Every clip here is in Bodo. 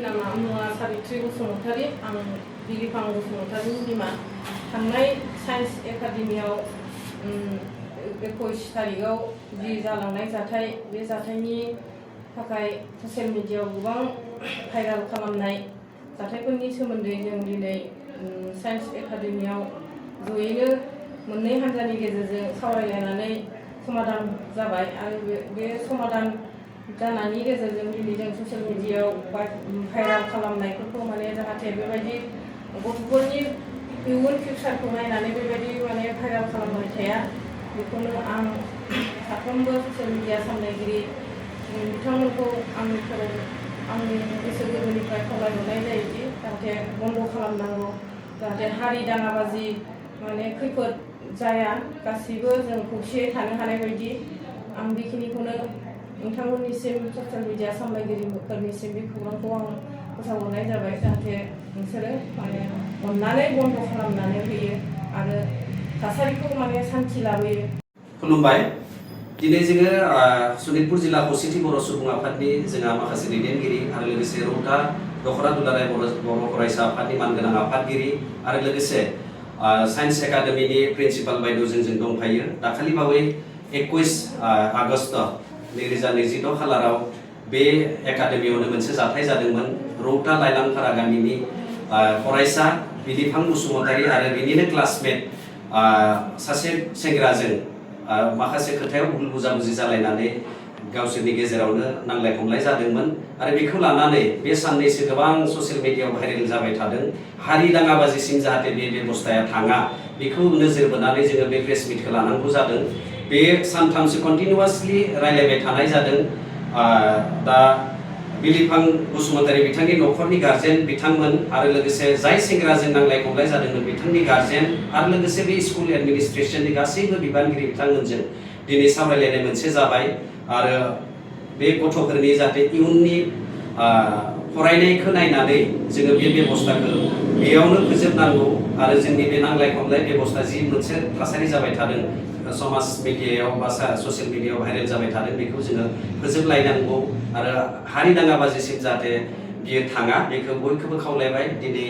नामा मुङा साबित्रि बसुमतारी आं बिलिफां बसुमतारीनि बिमा थांनाय साइन्स एकाडेमियाव 21 तारिखआव जि जालांनाय जाथाय बे जाथायनि थाखाय ससियेल मिडियायाव गोबां भाइराल खालामनाय जाथायफोरनि सोमोन्दै जों दिनै साइन्स एकाडेमियाव जयैनो मोननै हान्जानि गेजेरजों सावरायलायनानै समाधान जाबाय आरो बे समाधान जानायनि गेजेरजों दिनै जों ससियेल मिडियायाव भाइराल खालामनायफोरखौ माने जाहाथे बेबायदि गथ'फोरनि इयुन फिउचारखौ नायनानै बेबायदि माने भाइराल खालामबाय थाया बेखौनो आं साफ्रोमबो ससियेल मिडिया सामलायगिरि बिथांमोनखौ आंनि गोसो गोरबोनिफ्राय खावलायहरनाय जायोदि जाहाथे बन्द खालामनांगौ जाहाथे हारि दाङाबाजि माने खैफोद जाया गासिबो जों खौसेयै थानो हानाय बायदि आं बेखिनिखौनो नोंथांमोननिसिम ससियेल मिडिया सामलायगिरिफोरनिसिम बे खौरांखौ आं फोसावहरनाय जाबाय जाहाथे नोंसोरो माने अननानै बन्द खालामनानै होयो आरो थासारिखौ माने सान्थि लाबोयो। खुलुमबाय। दिनै जोङो सनितपुर जिल्ला खौसेथि बर' सुबुं आफादनि जोंहा माखासे दैदेनगिरि आरो लोगोसे रौता दख'रा दुलाराय बर' फरायसा आफादनि मानगोनां आफादगिरि आरो लोगोसे साइन्स एकाडेमिनि प्रिन्सिपाल बायद'जों जों दंफायो। दाखालि बावै 21 आगस्ट 2022 खालाराव बे एकाडेमियावनो मोनसे जाथाय जादोंमोन। रौता लाइलांफारा गामिनि फरायसा बिलिफां बसुमतारी आरो बिनिनो क्लासमेट सासे सेंग्राजों माखासे खोथायाव भुल बुजाबुजि जालायनानै गावसोरनि गेजेरावनो नांलाय खमलाय जादोंमोन आरो बेखौ लानानै बे साननैसो गोबां ससियेल मिडियायाव भाइरेल जाबाय थादों। हारि दाङाबाजिसिम जाहाथे बे बेबस्थाया थाङा बेखौ नोजोर बोनानै जोङो बे प्रेस मिटखौ लानांगौ जादों। बे सानथामसो कन्टिनिउवासलि रायलायबाय थानाय जादों। दा बिलिफां बसुमतारी बिथांनि न'खरनि गार्जेन बिथांमोन आरो लोगोसे जाय सेंग्राजों नांलाय खमलाय जादोंमोन बिथांनि गार्जेन आरो लोगोसे बे स्कुल एडमिनिस्ट्रेशननि गासैबो बिबानगिरि बिथांमोनजों दिनै सावरायलायनाय मोनसे जाबाय आरो बे गथ'फोरनि जाहाथे इयुननि फरायनायखौ नायनानै जोङो बे बेबस्थाखौ बेयावनो फोजोबनांगौ आरो जोंनि बे नांलाय खमलाय बेबस्था जि मोनसे थासारि जाबाय थादों समाज मिडियायाव बा ससियेल मिडियायाव भाइरेल जाबाय थादों बेखौ जोङो फोजोबलायनांगौ आरो हारि दाङाबाजिसिम जाहाथे बियो थाङा बेखौ बयखौबो खावलायबाय। दिनै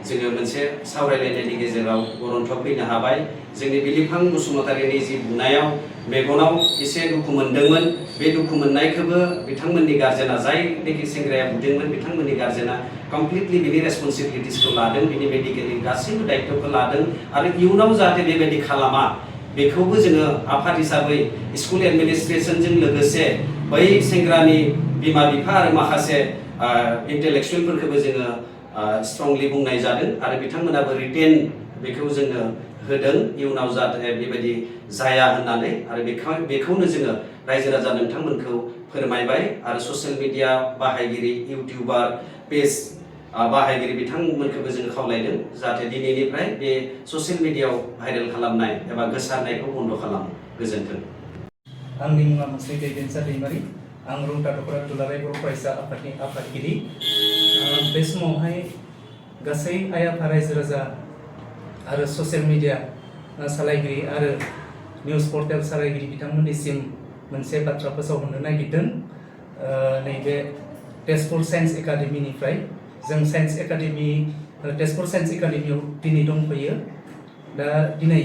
जोङो मोनसे सावरायलायनायनि गेजेराव गरन्थ फैनो हाबाय। जोंनि बिलिफां बसुमतारीनि जि बुंनायाव मेगनाव एसे दुखु मोनदोंमोन बे दुखु मोननायखौबो बिथांमोननि गार्जेना जायनोखि सेंग्राया बुदोंमोन बिथांमोननि गार्जेना कमप्लिटलि बिनि रेसपन्सिबिलिटिसखौ लादों, बिनि मेडिकेलनि गासैबो दायित्वखौ लादों आरो इयुनाव जाहाथे बेबायदि खालामा बेखौबो जोङो आफाद हिसाबै स्कुल एडमिनिस्ट्रेशनजों लोगोसे बै सेंग्रानि बिमा बिफा आरो माखासे इन्टेलेक्सुयेलफोरखौबो जोङो स्ट्रंलि बुंनाय जादों आरो बिथांमोनाबो रिटेन बेखौ जोङो होदों इयुनाव जाहाथे बेबायदि जाया होननानै आरो बेखौनो जोङो रायजो राजा नोंथांमोनखौ फोरमायबाय आरो ससियेल मिडिया बाहायगिरि इउटिउबार पेज बाहायगिरि बिथांमोनखौबो जोङो खावलायदों जाहाथे दिनैनिफ्राय बे ससियेल मिडियायाव भाइरेल खालामनाय एबा गोसारनायखौ बन्द खालामो। गोजोन्थों। आंनि मुङा मोनसे दैदेनसा दैमारि। आं रौता दख'रा दुलाराय बर' फरायसा आफादनि आफादगिरि। बे समावहाय गासै आइ आफा रायजो राजा आरो ससियेल मिडिया सालायगिरि आरो निउस पर्टेल सालायगिरि बिथांमोननिसिम मोनसे बाथ्रा फोसावहरनो नागिरदों। नैबे तेजपुर साइन्स एकाडेमिनिफ्राय जों तेजपुर साइन्स एकाडेमियाव दिनै दंफैयो। दा दिनै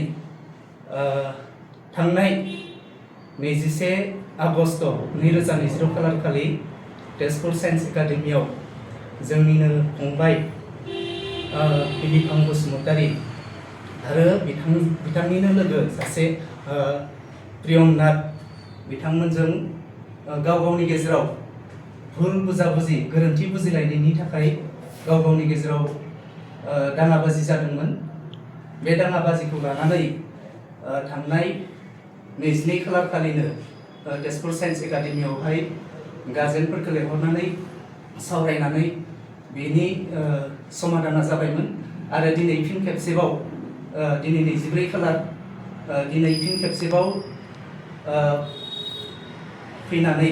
थांनाय 21 आगस्ट 2022 खालार खालि तेजपुर साइन्स एकाडेमियाव जोंनिनो फंबाय बिलिफां बसुमतारी आरो बिथांनिनो लोगो सासे प्रियमनाथ बिथांमोनजों गाव गावनि गेजेराव भुल बुजाबुजि गोरोन्थि बुजिलायनायनि थाखाय गाव गावनि गेजेराव दाङाबाजि जादोंमोन। बे दाङाबाजिखौ लानानै थांनाय 22 खालार खालिनो तेजपुर साइन्स एकाडेमियावहाय गार्जेनफोरखौ लेंहरनानै सावरायनानै बेनि समाधाना जाबायमोन आरो दिनै फिन खेबसेबाव दिनै 24 खालार दिनै फिन खेबसेबाव फैनानै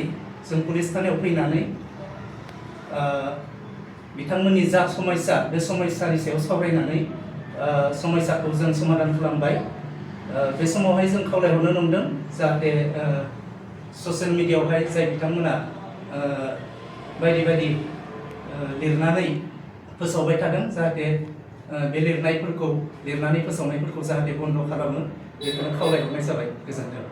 जों पुलिस थानायाव फैनानै बिथांमोननि जा समस्या बे समस्यानि सायाव सावरायनानै समस्याखौ जों समाधान खालामबाय। बे समावहाय जों खावलायहरनो नंदों जाहाथे ससियेल मिडियायावहाय जाय बिथांमोना बायदि लिरनानै फोसावबाय थादों जाहाथे बे लिरनानै फोसावनायफोरखौ जाहाथे बन्द खालामो बेखौनो खावलायहरनाय जाबाय। गोजोन्थों।